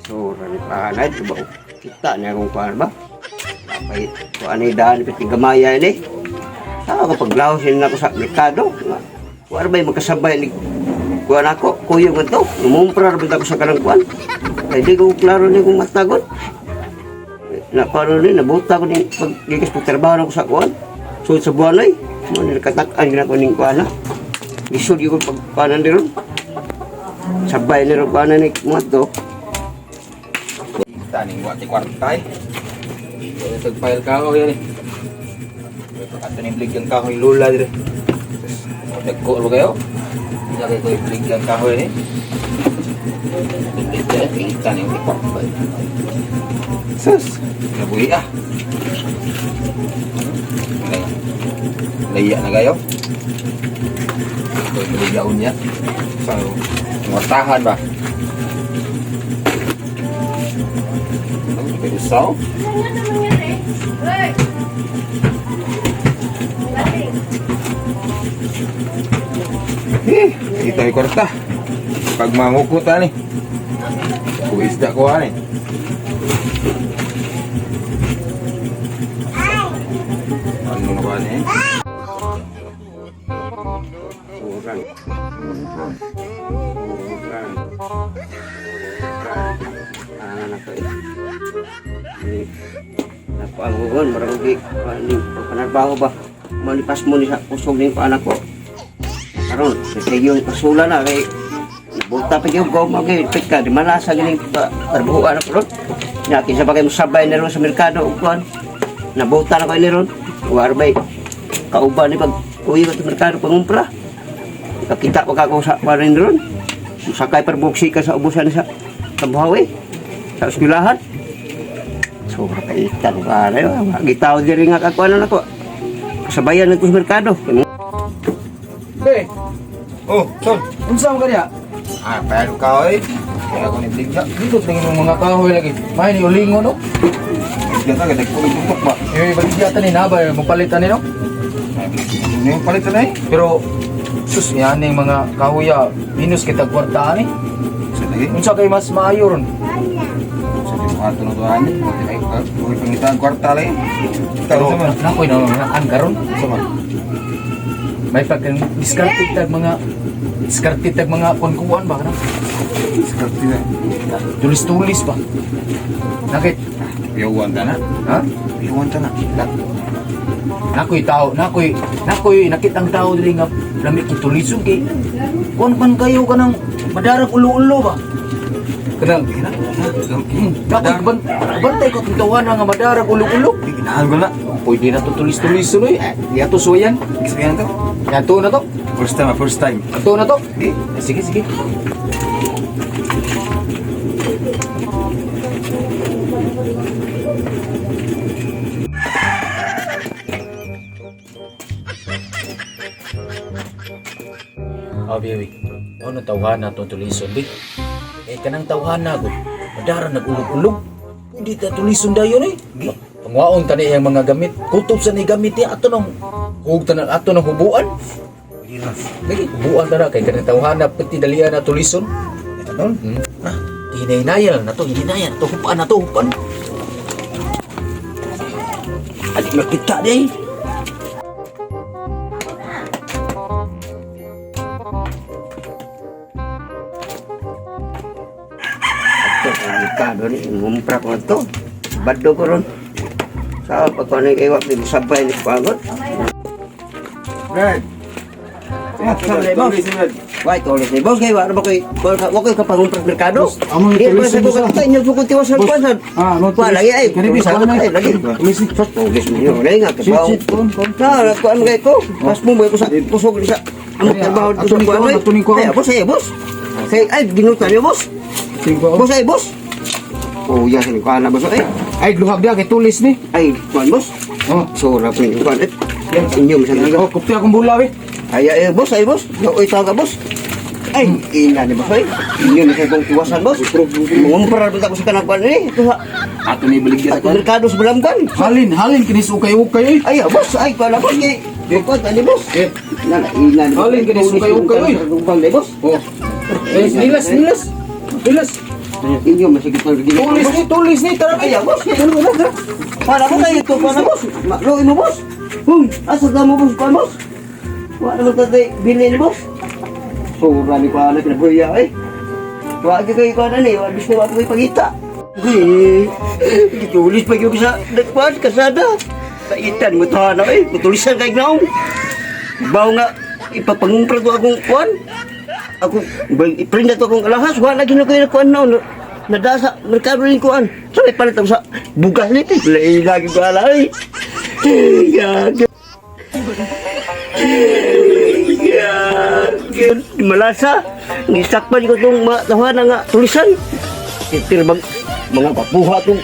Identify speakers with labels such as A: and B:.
A: So, rani panay, ba? Kita niya kung kuhan ba? Ay, kuhan ay daan, piting gamaya ini. Saan ako paglahosin ako sa merkado? Kuhan ba'y magkasabay ni kuhan ako? Kuyo nga ito, numumprar ba ako sa kanang kuhan? Ay, di ko klaro niya kung matagon. Na paano rin, nabuta ko din pag-gigas pagtrabaho ako sa kuhan. So, sa buwan ay, nakatakaan na ko ng kuhan na. Gisod yung pagkuhanan din ron. Sabay na rin kuhanan ni mga ito.
B: Taning buat di kwartay. Ito file kahoy yan eh. Ito ni bligyan kahoy lula dire. Nagko ba kayo? Ilagay ko yung bligyan kahoy ni. Ito ni di kwartay. Sus, nabuhi ah. Laya na kayo. Ito yung bligyan niya. So, ngortahan ba? Usau. Kita ikut ta. Pag mangukot ani. Kuisda ko ani. Ano na ba ni?
A: Kurang. Anak ko Ako ang hugon, marungi panarbaho ba? Malipas mo ni sa kusog ng anak ko. Karon, kasi yung kasula na kay buta pa yung goma kay pika di malasa gining tarbuhan ako ron. Nya kinsa ba kay musabay na ron sa merkado ugkuan. Nabuta na ko ni ron. Warbay kauban ni pag uwi sa merkado pangumpra. Kakita ko kako sa parin ron. Sakay perboksi ka sa ubusan sa Tabuhaw sa eskwelahan. So, kapaitan ka rin. Gitaw din rin nga kakuanan ako. Kasabayan nito sa merkado.
B: Be! Oh, son! Unsa mo kanya? Ah, pero kahoy. Kaya ako ni bligya. Dito tingin mo mga kahoy lagi. May ni ulingo no? Bligya ka, nagpulog-tutok ba? Eh, baligya ta ni nabay. Magpalitan ni no? Hindi yung palitan na eh. Pero, sus, yan yung mga kahoy minus kita kwartaan eh. Unsa kay mas maayo ron? Ato na doan, ay pangitan kwarta lay. Pero nakoy na ang karon sama. May pagkan discarded tag mga konkuan ba kana? Discarded na. Tulis-tulis ba? Nakit piyawan ta na? Ha? Piyawan ta na. Nakoy tao, nakoy nakitang tao dili nga lami kitulisog kay kon kayo kanang madarag ulo-ulo ba? Kenang dapat bantay ko tuntuhan nga madarag ulo-ulo. Ginahan ko na. Pwede na to tulis-tulis suloy. Yato suyan. Suyan to. Yato na to. First time. Yato na to. Sige. Abi. Ano tawhan na to tulison bi? Kanang tawhana ko, madara nag-ulog-ulog. Hindi ta tulison dayon eh. Pangwaon tani yang mga gamit. Kutob sa ni gamit ya ato nang ato nang hubuan. Lagi hubuan tara kay kanang tawhana pati dalian na tulison. Ano? Hinay-hinayal na to, hinay-hinayal to hupan. Adik makita deh. Ni ngumpra ko to bado ko ron sa pagkuhan ng iwak din sabay ni pagod right why tulis ni boss kayo ano ba kayo wako ka pangumpra merkado hindi ba sa bukan tayo nyo sukong tiwasan pasan lagi ay tulis mo yun lagi nga kapaw kuhan kayo ko pas mo ko sa pusog sa amok trabaho ko sa kuhan ay boss ay ginutan nyo boss ay boss. Oh, iya sini kuan na boss eh. Ay luhag dia kay tulis ni.
A: Ay, kuan boss. Oh, sura pa ni kuan eh. Yan inyo misan nga.
B: Oh, kupti akong bulaw eh.
A: Ay boss. Yo taga boss. Ay, ina ni boss, ay. Inyo na kayo kong iwasan, boss. Mengumprar bentak ko sa kanakpan ini. Ito ha.
B: Ato ni baligya
A: At merkado sa belamkan.
B: Halin kinis ukay-ukay.
A: Ay, boss, ay, pala boss, kay. Dukot, ani boss. Nana, ina ni boss.
B: Halin, kini sukay-ukay, oy.
A: Rumpang ni boss.
B: Oh. Nilas.
A: Inyo masigit pa rin.
B: Tulis ni, tara
A: Ay, boss, kaya ano na. Para mo tayo ito, para boss. Makloy mo, boss. Asa ka mo, boss, pa, boss. Wala naman tatay, bilhin ni boss. Sobra ni ko anak na buya eh. Wag kayo ko na ni, wag gusto ako ipagita. Tulis pa yung sa nagpan kasada. Paitan mo to na eh, tulisan kay naong. Bawo nga ipapangumpra to akong kuan. Ako i-print na to akong alahas, wala lagi na ko yung kuan naon. Nadasa merkado rin kuan. So ipalit ako sa bugas nito. Lagi ko ala eh. Gago. Malasa, nisakpan ko itong mga tahanan nga tulisan. Itir mga papuha itong